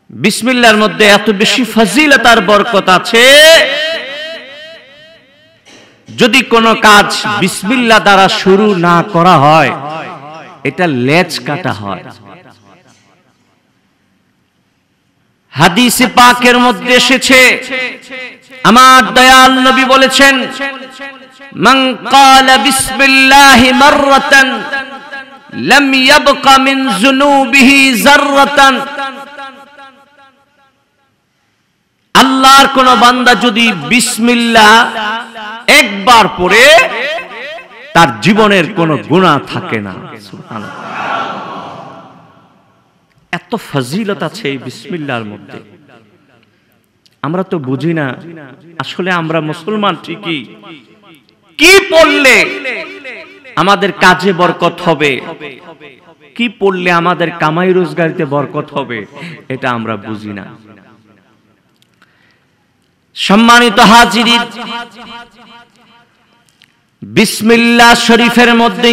বিসমিল্লাহর মধ্যে এত বেশি ফজিলত আর বরকত আছে, যদি কোনো কাজ বিসমিল্লাহ দ্বারা শুরু না করা হয় এটা লেজ কাটা হয়। হাদিসে পাকের মধ্যে এসেছে, আমার দয়াল নবী বলেছেন, মান ক্বালা বিসমিল্লাহি মাররাতান লাম ইয়াবকা মিন যুনুবিহি যাররাতান। আল্লাহর কোন বান্দা যদি বিসমিল্লাহ একবার পড়ে তার জীবনের কোন গুনাহ থাকে না। সুবহানাল্লাহ, এত ফজিলত আছে এই বিসমিল্লাহর মধ্যে। আমরা তো বুঝি না, আসলে আমরা মুসলমান ঠিকই, কি পড়লে আমাদের কাজে বরকত হবে, কি পড়লে আমাদের কামাই রোজগারিতে বরকত হবে, এটা আমরা বুঝি না। সম্মানিত হাজিরিন, বিসমিল্লাহ শরীফের মধ্যে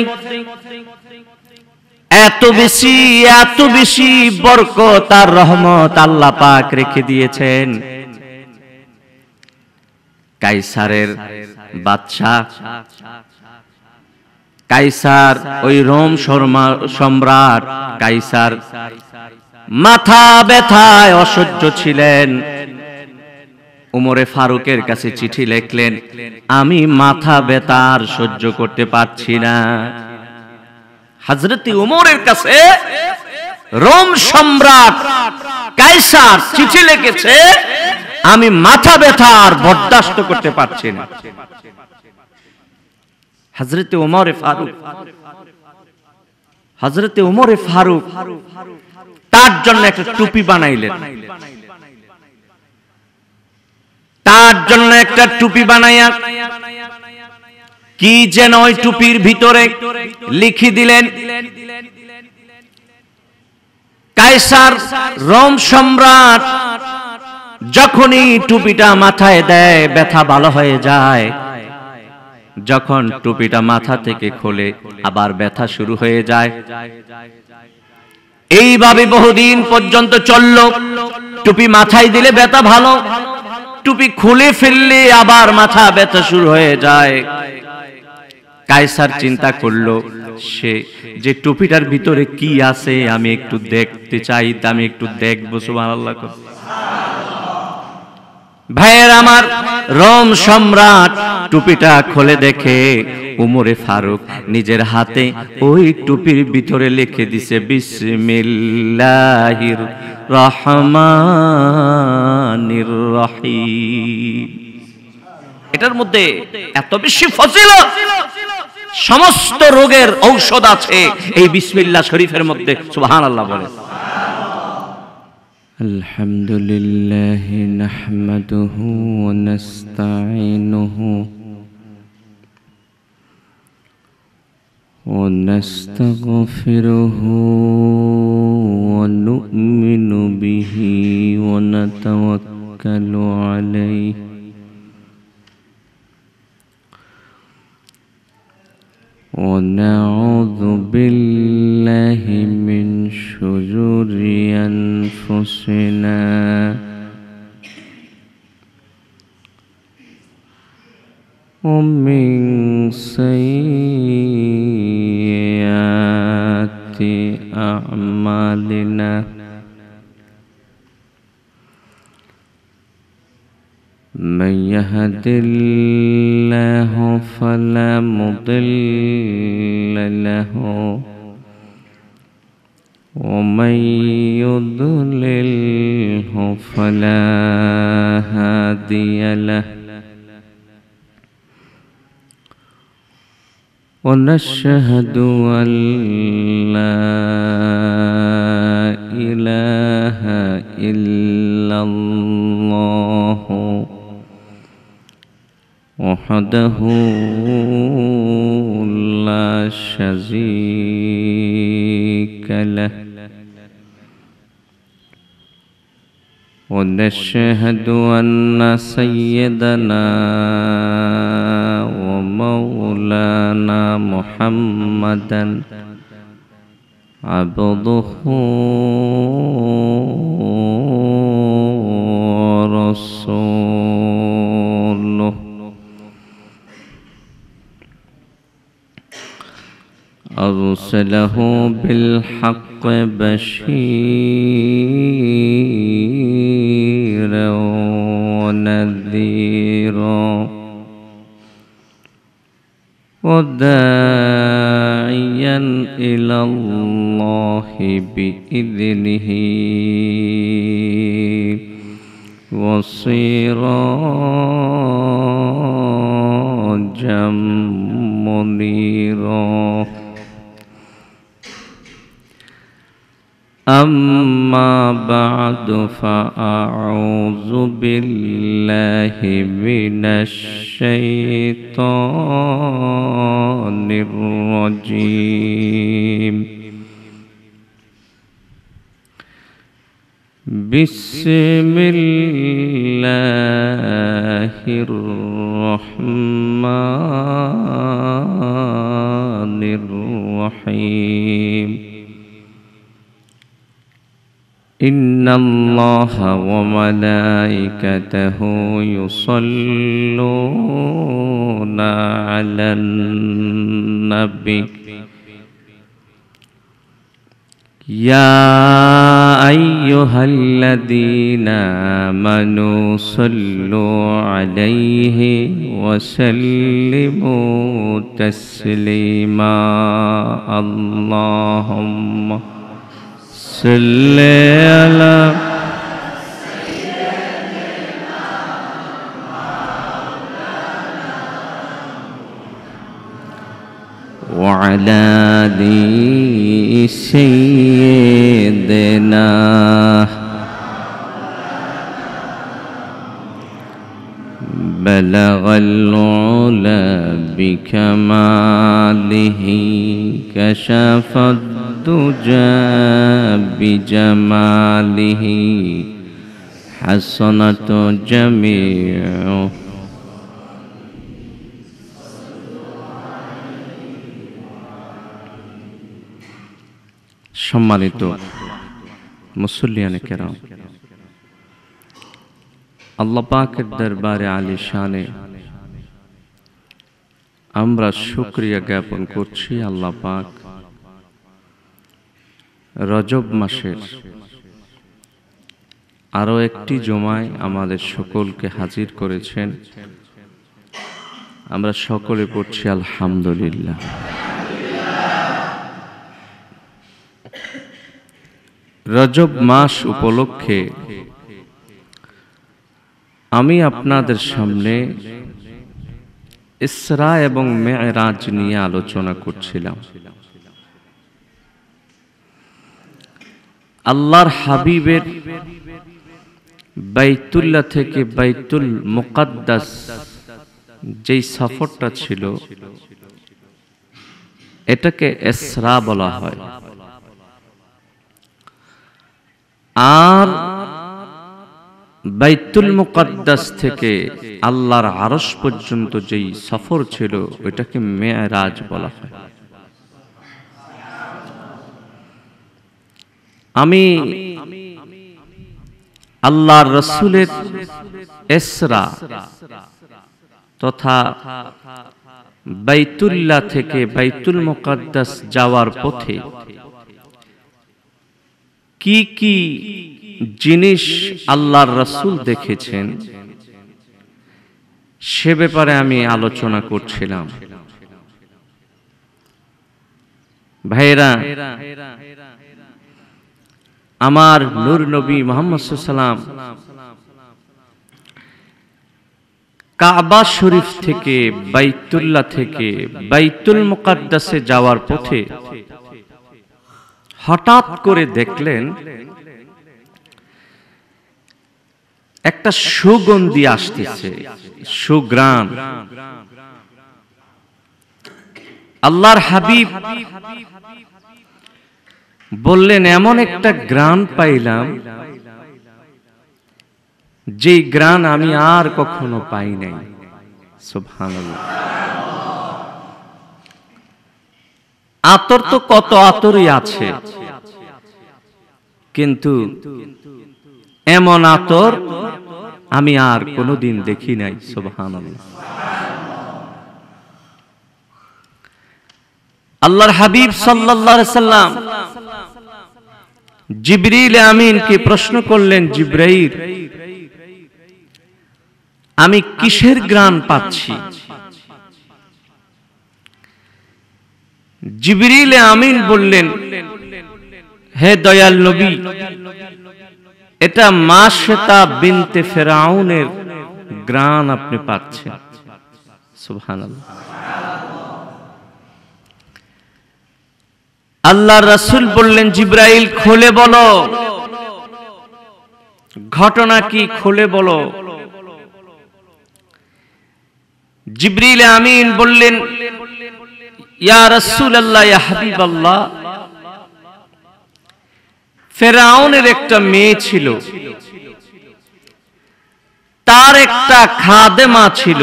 এত বেশি বরকত আর রহমত আল্লাহ পাক রেখে দিয়েছেন। কাইসারের বাদশা, কাইসার ওই রোম সম্রাট কাইসার মাথা ব্যথায় অসহ্য ছিলেন। উমরে ফারুকের কাছে চিঠি লিখলেন, আমি মাথা ব্যথা আর সহ্য করতে পারছি না। হযরত উমরের কাছে রোম সম্রাট কাইসার চিঠি লিখেছে, আমি মাথা ব্যথা আর বরদাস্ত করতে পারছি না। হযরত উমরে ফারুক তার জন্য একটা টুপি বানাইলেন। তার জন্য একটা টুপি বানাইয়া কি যেন ওই টুপির ভিতরে লিখে দিলেন, কাইসার রোম সম্রাট যখনই টুপিটা মাথায় দেয় ব্যথা ভালো হয়ে যায়, যখন টুপিটা মাথা থেকে খোলে আবার ব্যথা শুরু হয়ে যায়। এইভাবে বহুদিন পর্যন্ত চলল। টুপি মাথায় দিলে ব্যথা ভালো, টুপি খুলে ফেললে আবার মাথা ব্যথা শুরু হয়ে যায়। কাইসার চিন্তা করলো, সে যে টুপিটার ভিতরে কি আছে আমি একটু দেখতে চাই, আমি একটু দেখবো। সুবহানাল্লাহ। ভাইয়ের আমার, রোম সম্রাট টুপিটা খুলে দেখে উমরে ফারুক নিজের হাতে ওই টুপির ভিতরে লিখে দিছে বিসমিল্লাহির রহমানির রহিম। এটার মধ্যে এত বেশি ফজিলত, সমস্ত রোগের ঔষধ আছে এই বিসমিল্লাহ শরীফের মধ্যে। সুবহানাল্লাহ বলে। الحمدلله نحمده ونستعينه ونستغفره ونؤمن به ونتوكل عليه ونعوذ بالله من شرور أنفسنا ومن سيئات أعمالنا من يهد الله فلا مضل له ومن يضلله فلا هادي له ونشهد أن لا إله إلا الله وحده لا شريك له ونشهد أن سيدنا ومولانا محمدا عبده أرسله بالحق بشيرا ونذيرا وداعيا إلى الله بإذنه وسراجا منيرا أما بعد فأعوذ بالله من الشيطان الرجيم بسم الله الرحمن الرحيم إن الله وملائكته يصلون على النبي يا أيها الذين آمنوا صلوا عليه وسلموا تسليما اللهم صل على وعلى آل سيدنا بلغ العلا بكماله كشف الدجى بجماله حسنت جميع সম্মানিত মুসল্লিয়ানে কেরাম, আল্লাহ পাকের দরবারে আলিশানে আমরা শুকরিয়া জ্ঞাপন করছি। আল্লাহ পাক রজব মাসের আরো একটি জুমায় আমাদের সকলকে হাজির করেছেন। আমরা সকলে পড়ছি আলহামদুলিল্লাহ। রজব মাস উপলক্ষে আমি আপনাদের সামনে ইসরা এবং মেরাজ নিয়ে আলোচনা করছিলাম। আল্লাহর হাবিবের বাইতুল্লাহ থেকে বাইতুল মুকাদ্দাস যেই সফরটা ছিল এটাকে ইসরা বলা হয়। আর বাইতুল মুকাদ্দাস থেকে আল্লাহর আরশ পর্যন্ত যেই সফর ছিল ওইটাকে মেরাজ বলা হয়। আমি আল্লাহর রাসূলের ইসরা তথা বাইতুল্লাহ থেকে বাইতুল মুকাদ্দাস যাওয়ার পথে কি কি জিনিস আল্লাহর রাসূল দেখেছেন সে ব্যাপারে আমি আলোচনা করছিলাম। ভাইরা, আমার নূর নবী মুহাম্মদ সাল্লাল্লাহু আলাইহি ওয়াসাল্লাম কাবা শরীফ থেকে বাইতুল্লাহ থেকে বাইতুল মুকাদ্দাসে যাওয়ার পথে হঠাৎ করে দেখলেন একটা সুগন্ধি আসতেছে, সুঘ্রাণ। আল্লাহর হাবিব বললেন, এমন একটা ঘ্রাণ পাইলাম যে ঘ্রাণ আমি আর কখনো পাই নাই। সুবহানাল্লাহ। আতর তো কত আতরই আছে, কিন্তু এমন আতর আমি আর কোনোদিন দেখি নাই। সুবহানাল্লাহ। আল্লাহর হাবিব সাল্লাল্লাহু আলাইহি সাল্লাম জিবরিল আমিনকে প্রশ্ন করলেন, জিবরাইল, আমি কিসের ঘ্রাণ পাচ্ছি? জিবরিল আমিন বললেন, হে দয়াল নবী, এটা মাশতা বিনতে ফিরাউনের ঘ্রাণ আপনি পাচ্ছেন। সুবহানাল্লাহ। আল্লাহর রাসূল বললেন, জিবরাইল, খুলে বলো, ঘটনা কি, খুলে বলো। জিবরিল আমিন বললেন, ইয়া রাসূলুল্লাহ, ইয়া হাবিবাল্লাহ, ফিরাউনের একটা মেয়ে ছিল, তার একটা খাদেমা ছিল,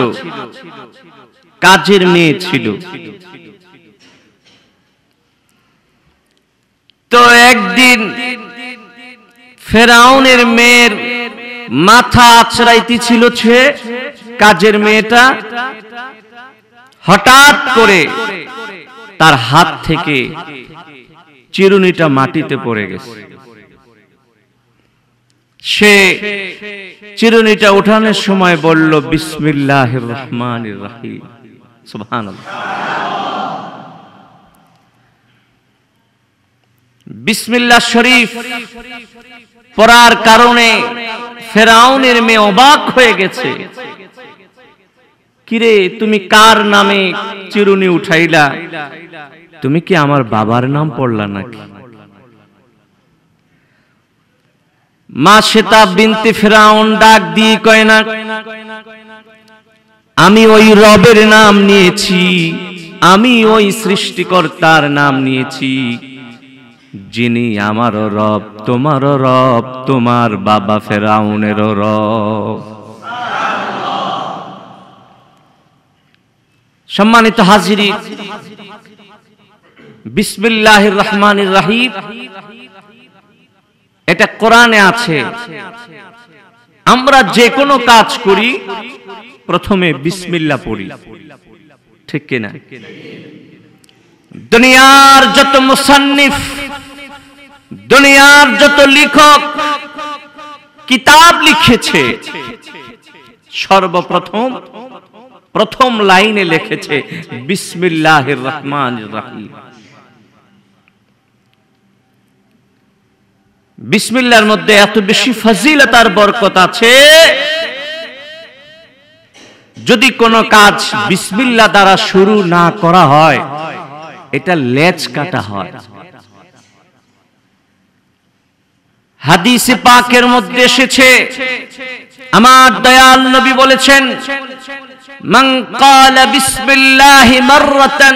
কাজের মেয়ে ছিল। তো একদিন ফিরাউনের মেয়ের মাথা আঁচড়াইতেছিল সে, কাজের মেয়েটা, হঠাৎ করে তার হাত থেকে চিরুনিটা মাটিতে পড়ে গেছে। সে চিরুনিটা উঠানোর সময় বলল, বিসমিল্লাহির রহমানির রহিম। সুবহানাল্লাহ। বিসমিল্লাহ শরীফ পড়ার কারণে ফিরাউনের মেয়ে অবাক হয়ে গেছে। কিরে, তুমি কার নামে চিরুনি উঠাইলা? তুমি কি আমার বাবার নাম পড়লা নাকি? মাশতা বিনতে ফিরাউন ডাক দিয়ে কয় না, আমি ওই রবের নাম নিয়েছি, আমি ওই সৃষ্টিকর্তার নাম নিয়েছি, যিনি আমারও রব, তোমারও রব, তোমার বাবা ফিরাউনেরও রব। সম্মানিত হাজিরিন, বিসমিল্লাহির রহমানির রহিম এটা কোরআনে আছে। আমরা যে কোনো কাজ করি প্রথমে বিসমিল্লাহ পড়ি, ঠিক কিনা? দুনিয়ার যত মুসান্নিফ, দুনিয়ার যত লেখক কিতাব লিখেছে, সর্বপ্রথম প্রথম লাইনে লিখেছে বিসমিল্লাহির রহমানির রহিম। বিসমিল্লাহর মধ্যে এত বেশি ফজিলত আর বরকত আছে, যদি কোনো কাজ বিসমিল্লাহ দ্বারা শুরু না করা হয়, এটা লেজ কাটা হয়। হাদিসে পাকের মধ্যে এসেছে, আমার দয়াল নবী বলেছেন, মান ক্বালা বিসমিল্লাহি মাররাতান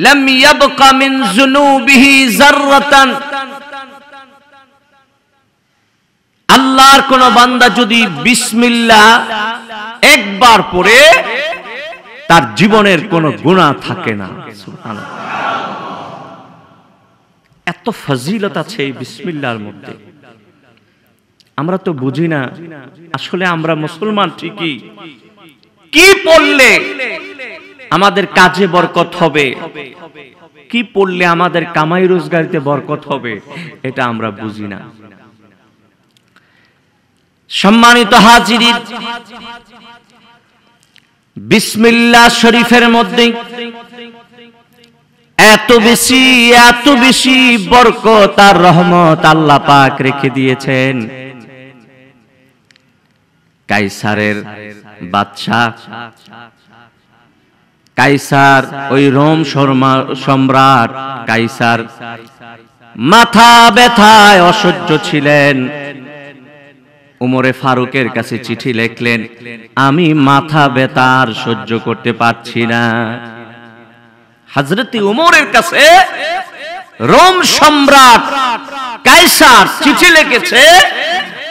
লাম ইয়াবকা মিন যুনুবিহি যাররাতান। আল্লাহর কোন বান্দা যদি বিসমিল্লাহ একবার পড়ে, তার জীবনের কোনো গুনাহ থাকে না। সুবহানাল্লাহ। এত ফজিলত আছে এই বিসমিল্লাহর মধ্যে, আমরা তো বুঝি না। আসলে আমরা মুসলমান ঠিকই, কি পড়লে আমাদের কাজে বরকত হবে, কি পড়লে আমাদের কামাই রোজগারিতে বরকত হবে, এটা আমরা বুঝি না। সম্মানিত হাজিরিন, বিসমিল্লাহ শরীফের মধ্যে এত বেশি বরকত আর রহমত আল্লাহ পাক রেখে দিয়েছেন। কাইসারের বাদশা, কাইসার ওই রোম সম্রাট কাইসার মাথা ব্যথায় অসহ্য ছিলেন। উমরে ফারুকের কাছে চিঠি লিখলেন, আমি মাথা ব্যথা আর সহ্য করতে পারছি না। হযরত উমরের কাছে রোম সম্রাট কাইসার চিঠি লিখেছে,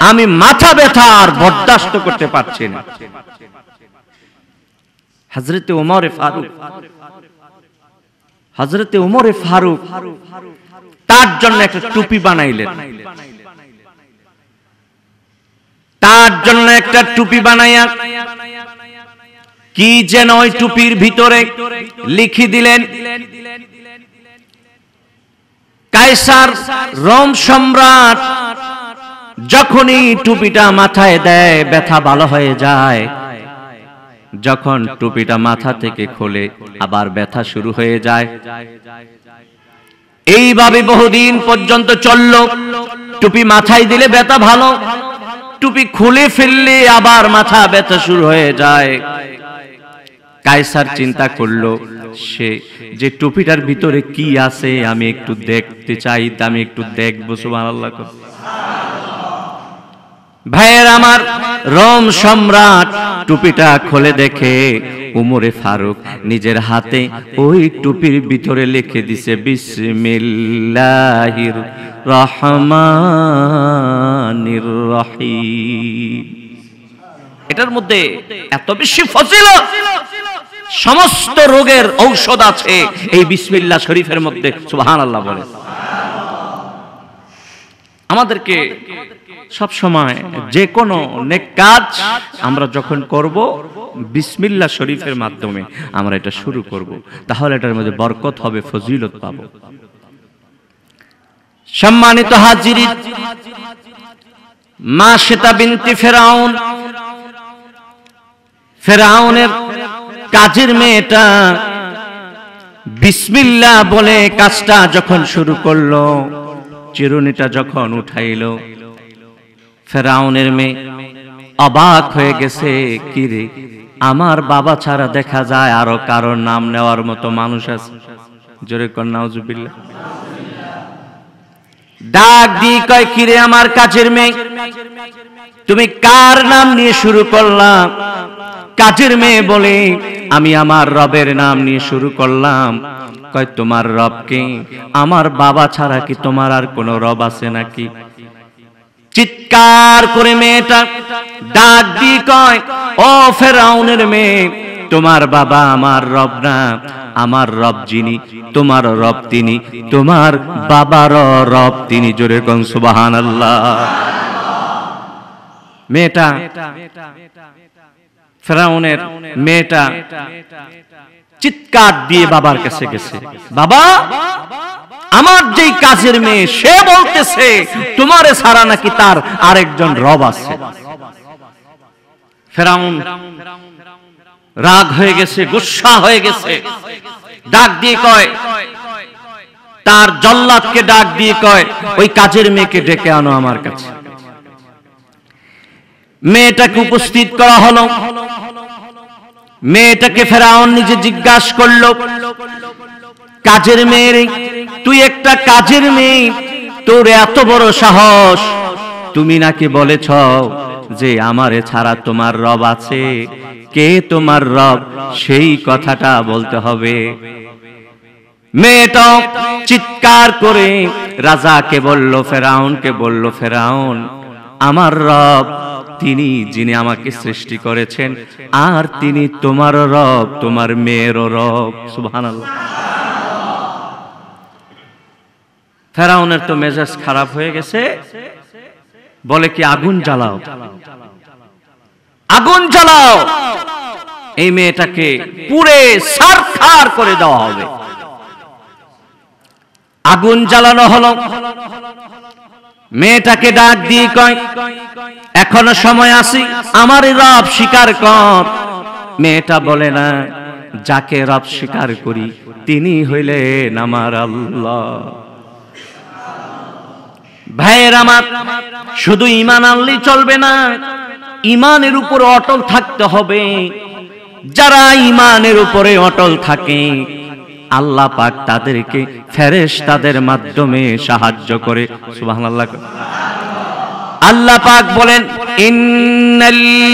আমি মাথা ব্যথা আর বরদাস্ত করতে পারছি না। হযরত উমরে ফারুক তার জন্য একটা টুপি বানাইলেন। তার জন্য একটা টুপি বানাইয়া কি যেন ওই টুপির ভিতরে লিখে দিলেন, কায়সার রোম সম্রাট যখনই টুপিটা মাথায় দেয় ব্যথা ভালো হয়ে যায়, যখন টুপিটা মাথা থেকে খোলে আবার ব্যথা শুরু হয়ে যায়। এইভাবে বহুদিন পর্যন্ত চলল। টুপি মাথায় দিলে ব্যথা ভালো, টুপি খুলে ফেললে আবার মাথা ব্যথা শুরু হয়ে যায়। কায়সার চিন্তা করলো সে যে টুপিটার ভিতরে কি আছে আমি একটু দেখতে চাই, আমি একটু দেখবো। সুবহানাল্লাহ। ভাইয়ের আমার, রোম সম্রাট টুপিটা খুলে দেখে উমরে ফারুক নিজের হাতে ওই টুপির ভিতরে লিখে দিছে বিসমিল্লাহির রহমানির রহিম। এটার মধ্যে এত বেশি ফজিলত, সমস্ত রোগের ঔষধ আছে এই বিসমিল্লাহ শরীফের মধ্যে। সুবহানাল্লাহ বলে। আমাদেরকে সব সময় যে কোনো নেক কাজ আমরা যখন করব বিসমিল্লাহ শরীফের মাধ্যমে আমরা এটা শুরু করব, তাহলে এটার মধ্যে বরকত হবে, ফজিলত পাবো। সম্মানিত হাজিরিন, মাশিতা বিনতে ফেরাউন, ফেরাউনের কাজের মেয়েটা বিসমিল্লাহ বলে কাজটা যখন শুরু করলো, চিরুনিটা যখন উঠাইলো, ফেরাউনের মেয়ে অবাক হয়ে গেছে। কি রে, আমার বাবা ছাড়া দেখা যায় আরো কারোর নাম নেওয়ার মতো মানুষ আছে? জোরে কর নাউজুবিল্লাহ। ডাক দিয়ে কয়, কি রে আমার কাজের মেয়ে, তুমি কার নাম নিয়ে শুরু করলাম? কাজের মেয়ে বলে, আমি আমার রবের নাম নিয়ে শুরু করলাম। কয়, তোমার রব কে? আমার বাবা ছাড়া কি তোমার আর কোন রব আছে নাকি? চিৎকার করে মেয়েটা ডাক দিয়ে কয়, ও ফেরাউনের মেয়ে, তোমার বাবা আমার রব না, আমার রব যিনি, তোমার রব তিনি, তোমার বাবার রব তিনি। জোরে কোন সুবহানাল্লাহ। মেয়েটা, ফেরাউনের মেয়েটা চিৎকার দিয়ে বাবার কাছে গেছে, বাবা, আমার যেই কাজের মেয়ে সে বলতেছে তোমারে ছাড়া নাকি তার আরেকজন রব আছে। ফেরাউন রাগ হয়ে গেছে, গুসসা হয়ে গেছে, ডাক দিয়ে কয়, তার জল্লাদকে ডাক দিয়ে কয়, ওই কাজের মেয়েকে ডেকে আনো আমার কাছে। মেয়েটাকে উপস্থিত করা হলো। মেয়েটাকে ফেরাউন নিজে জিজ্ঞাসা করলো, কাজের মেয়ে, তুই একটা কাজের মেয়ে, তোর এত বড় সাহস, তুমি নাকি বলেছ যে আমারে ছাড়া তোমার রব আছে? কে তোমার রব সেই কথাটা বলতে হবে। মেয়েটা চিৎকার করে রাজাকে বলল, ফেরাউনকে বলল, ফেরাউন, আমার রব তিনি যিনি আমাকে সৃষ্টি করেছেন, আর তিনি তোমার রব, তোমার মেয়েরও রব। সুবহানাল্লাহ। ফেরাউনের তো মেজাজ খারাপ হয়ে গেছে, বলে কি আগুন জ্বালাও, আগুন জ্বালাও, এই মেয়েটাকে পুড়ে ছারখার করে দেওয়া হবে। আগুন জ্বালানো হলো। মেয়েটাকে ডাক দিয়ে কয়, এখনো সময় আছে, আমার রব স্বীকার কর। মেয়েটা বলে না, যাকে রব স্বীকার করি তিনি হইলেন আমার আল্লাহ। ভাইয়ের আমার, শুধু ঈমান আনলেই চলবে না, ঈমানের উপর অটল থাকতে হবে। যারা ঈমানের উপরে অটল থাকে আল্লাহ পাক তাদেরকে ফেরেশতাদের মাধ্যমে সাহায্য করে। সুবহানাল্লাহ। আল্লাহ পাক বলেন, ইন্নাল্লাযীনা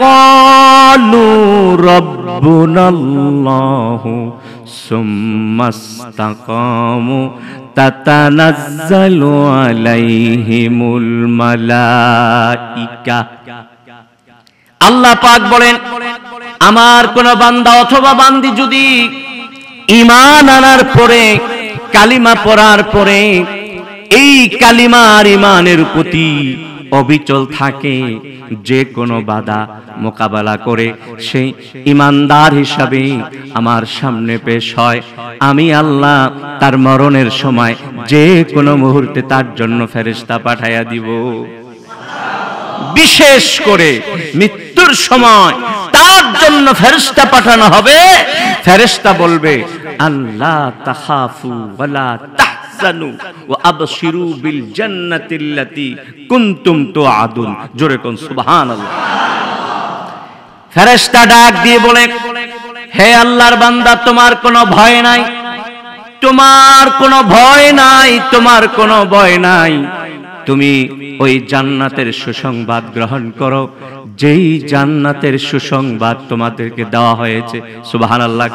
ক্বালু রাব্বুনাল্লাহু সুম্মাস্তাকামু তাতানাজ্জালু আলাইহিমুল মালাইকা। আল্লাহ পাক বলেন, আমার কোন বান্দা অথবা বান্দি যদি ঈমান আনার পরে, কালিমা পড়ার পরে এই কালিমা আর ঈমানের প্রতি অবিচল থাকে, যে কোনো বাধা মোকাবেলা করে সেই ইমানদার হিসাবে আমার সামনে পেশ হয়, আমি আল্লাহ তার মরণের সময় যে কোনো মুহূর্তে তার জন্য ফেরেশতা পাঠাইয়া দিব। বিশেষ করে মৃত্যুর সময় তার জন্য ফেরেশতা পাঠানো হবে। ফেরেশতা বলবে, আল্লাহ তাখাফু ওয়ালা তাহজানু ওয়া আবশিরু বিল জান্নাতিল্লাতী কুনতুম তুআদুন। জোরে কোন সুবহানাল্লাহ। ফেরেশতা ডাক দিয়ে বলে, হে আল্লাহর বান্দা, তোমার কোনো ভয় নাই, তোমার কোনো ভয় নাই, তোমার কোনো ভয় নাই। তুমি ওই জান্নাতের সুসংবাদ গ্রহণ করো, যেই জান্নাতের সুসংবাদ তোমাদেরকে দেওয়া হয়েছে। সুবহানাল্লাহ।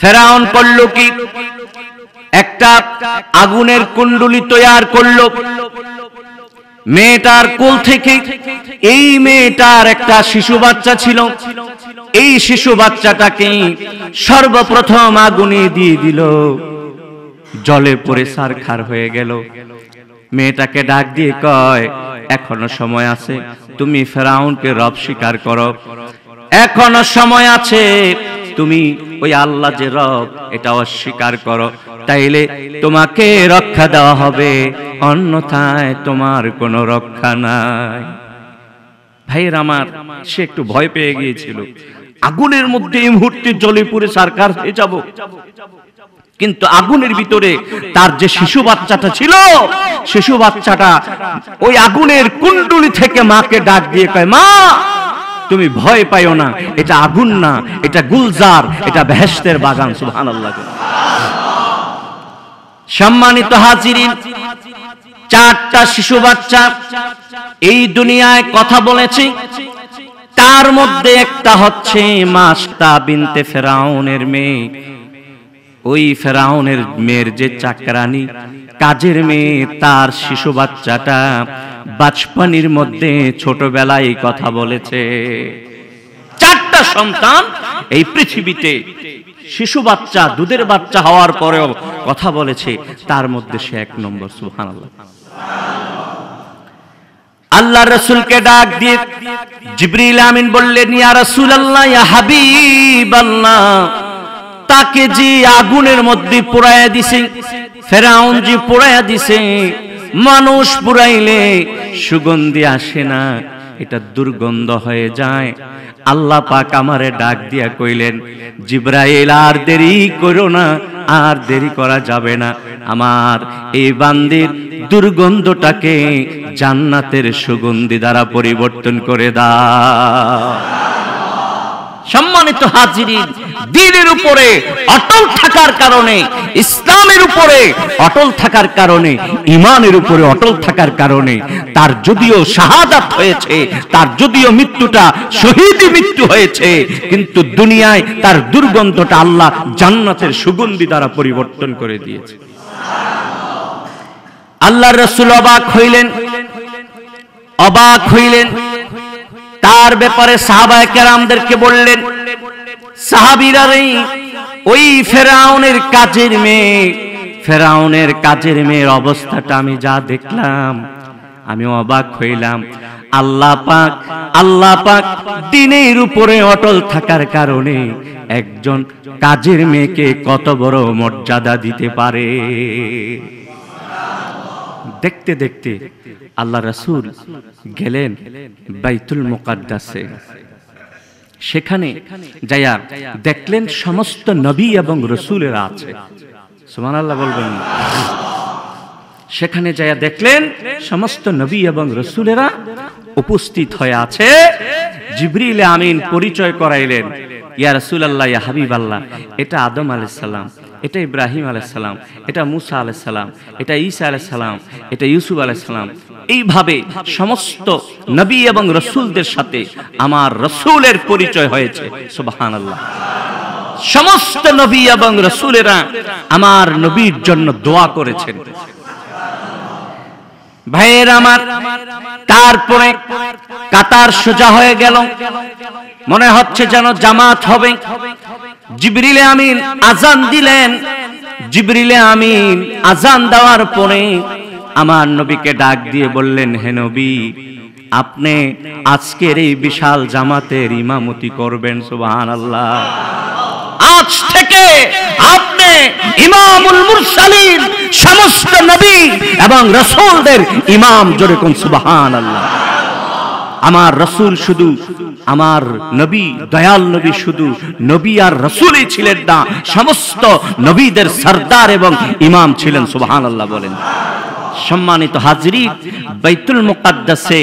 ফেরাউন করল কি? একটা আগুনের কুণ্ডলী তৈরি করলো মেয়েটার কোল থেকে। এই মেয়েটার একটা শিশু বাচ্চা ছিল। এই শিশু বাচ্চাটাকে সর্বপ্রথম আগুনে দিয়ে দিল, জলে পড়ে ছারখার হয়ে গেল। মেয়েটাকে ডাক দিয়ে কয়, এখনো সময় আছে, তুমি ফেরাউনকে রব স্বীকার করো, এখনো সময় আছে, তুমি ওই আল্লাহ যে রব এটা অস্বীকার করো, তাইলে তোমাকে রক্ষা দেওয়া হবে, অন্যথায় তোমার কোনো রক্ষা নাই। ভাইয়ের আমার, সে একটু ভয় পেয়ে গিয়েছিল, আগুনের মধ্যে এই মুহূর্তে জ্বলে পুড়ে ছারখার হয়ে যাব। কিন্তু আগুনের ভিতরে তার যে শিশু বাচ্চাটা ছিল, শিশু বাচ্চাটা ওই আগুনের কুণ্ডলী থেকে মাকে ডাক দিয়ে কয়, মা তুমি ভয় পাইও না, এটা আগুন না, এটা গুলজার, এটা বেহেশতের বাগান। সুবহানাল্লাহ। সম্মানিত হাজিরিন, চারটা শিশু বাচ্চা এই দুনিয়ায় কথা বলেছে, তার মধ্যে একটা হচ্ছে মাস্তা বিনতে ফেরাউনের মেয়ে। ওই ফেরাউনের মেয়ের যে চাকরানি, কাজের মেয়ে, তার শিশু বাচ্চাটা বাচপানির মধ্যে ছোটবেলায় কথা বলেছে। চারটা সন্তান এই পৃথিবীতে, শিশু বাচ্চা, দুধের বাচ্চা হওয়ার পরেও কথা বলেছে, তার মধ্যে সে এক নম্বর। সুবহানাল্লাহ। আল্লাহ রাসূলকে ডাক দিয়ে জিবরিল আমিন বললেন, ইয়া রাসূলুল্লাহ, ইয়া হাবিবাল্লাহ, তাকে যে আগুনের মধ্যে পোড়াইয়া দিছে, ফেরাউন যে পোড়াইয়া দিছে, মানুষ পুরাইলে সুগন্ধি আসে না, এটা দুর্গন্ধ হয়ে যায়। আল্লাহ পাক আমারে ডাক দিয়া কইলেন, জিবরাইল আর দেরি করো না, আর দেরি করা যাবে না, আমার এই বান্দির দুর্গন্ধটাকে জান্নাতের সুগন্ধি দ্বারা পরিবর্তন করে দাও। সম্মানিত হাজিরিন, দ্বীনের উপরে অটল থাকার কারণে, ইসলামের উপরে অটল থাকার কারণে, ঈমানের উপরে অটল থাকার কারণে তার যদিও শাহাদাত হয়েছে, তার যদিও মৃত্যুটা শহীদি মৃত্যু হয়েছে, কিন্তু দুনিয়ায় তার দুর্গন্ধটা আল্লাহ জান্নাতের সুগন্ধি দ্বারা পরিবর্তন করে দিয়েছে। আল্লাহর রাসূল অবাক হইলেন। তার ব্যাপারে সাহাবায়ে কেরামদেরকে বললেন, সাহাবীরা রে, ওই ফেরাউনের কাজের মেয়ের অবস্থাটা আমি যা দেখলাম, আমি অবাক হইলাম। আল্লাহ পাক দ্বীনের উপরে অটল থাকার কারণে একজন কাজের মেয়েকে কত বড় মর্যাদা দিতে পারে। দেখতে দেখতে আল্লাহ রাসূল গেলেন বাইতুল মুকাদ্দাসে। সেখানে যাইয়া দেখলেন সমস্ত নবী এবং রাসূলেরা আছে। সুবহানাল্লাহ বলবেন। সেখানে যাইয়া দেখলেন সমস্ত নবী এবং রাসূলেরা উপস্থিত হয়ে আছে। জিবরিল আমিন পরিচয় করাইলেন, ইয়া রাসূলুল্লাহ, ইয়া হাবিবাল্লাহ, এটা আদম আলাইহিস সালাম, এটা ইব্রাহিম আলাইহিস সালাম, এটা মুসা আলাইহিস সালাম, এটা ঈসা আলাইহিস সালাম, এটা ইউসুফ আলাইহিস সালাম। এইভাবে সমস্ত নবী এবং রাসূলদের সাথে আমার রাসূলের পরিচয় হয়েছে। সুবহানাল্লাহ। সমস্ত নবী এবং রাসূলেরা আমার নবীর জন্য দোয়া করেছেন। ভাইয়ের আমার, তারপরে কাতার সোজা হয়ে গেল, মনে হচ্ছে যেন জামাত হবে। জিবরিল আমিন আযান দিলেন। জিবরিল আমিন আযান দেওয়ার পরে আমার নবীকে ডাক দিয়ে বললেন, হে নবী, আপনি আজকের এই বিশাল জামাতের ইমামতি করবেন। সুবহানাল্লাহ। আজ থেকে আপনি ইমামুল মুরসালিন, সমস্ত নবী এবং রাসূলদের ইমাম। জোরে কোন সুবহানাল্লাহ। আমার রাসূল শুধু, আমার নবী, দয়াল নবী শুধু নবী আর রাসূলই ছিলেন না, সমস্ত নবীদের সরদার এবং ইমাম ছিলেন। সুবহানাল্লাহ বলেন। সম্মানিত হাজরিন, বাইতুল মুকাদ্দাসে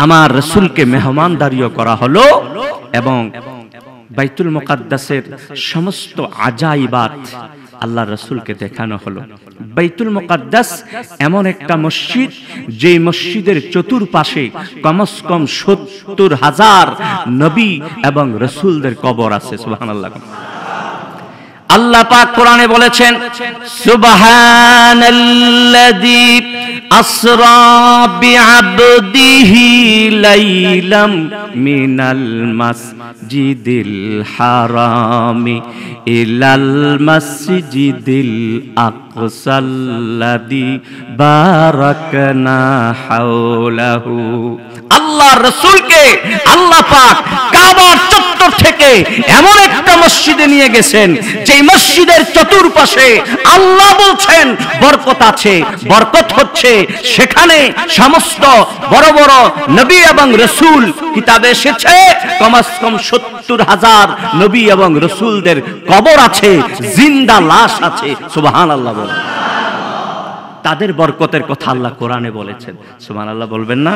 আমার রাসূলকে মেহমানদারিও করা হলো এবং বাইতুল মুকাদ্দাসের সমস্ত আজাইবাত আল্লাহ রাসূলকে দেখানো হলো। বাইতুল মুকাদ্দাস এমন একটা মসজিদ, যে মসজিদের চতুর্পাশে কমস কম ৭০,০০০ নবী এবং রাসূলদের কবর আছে। সুবহানাল্লাহ। আল্লাহ পাক কোরআনে বলেছেন, সুবহানাল্লাযী আসরা বিআবদিহি লাইলাম মিনাল মাসজিদিল হারামি ইলাল মাসজিদিল আকসাল্লাযী বারাকনা হাওলাহু। আল্লাহর রাসূলকে আল্লাহ পাক কাবার চত্বর থেকে এমন একটা মসজিদে নিয়ে গেছেন, যে মসজিদের চতুর্পাশে আল্লাহ বলছেন বরকত আছে, বরকত হচ্ছে। সেখানে সমস্ত বড় বড় নবী এবং রাসূল কিতাবে এসেছে, কমস কম ৭০,০০০ নবী এবং রাসূলদের কবর আছে, জিন্দা লাশ আছে। সুবহানাল্লাহ বলেন। তাদের বরকতের কথা আল্লাহ কোরআনে বলেছেন। সুবহানাল্লাহ বলবেন না?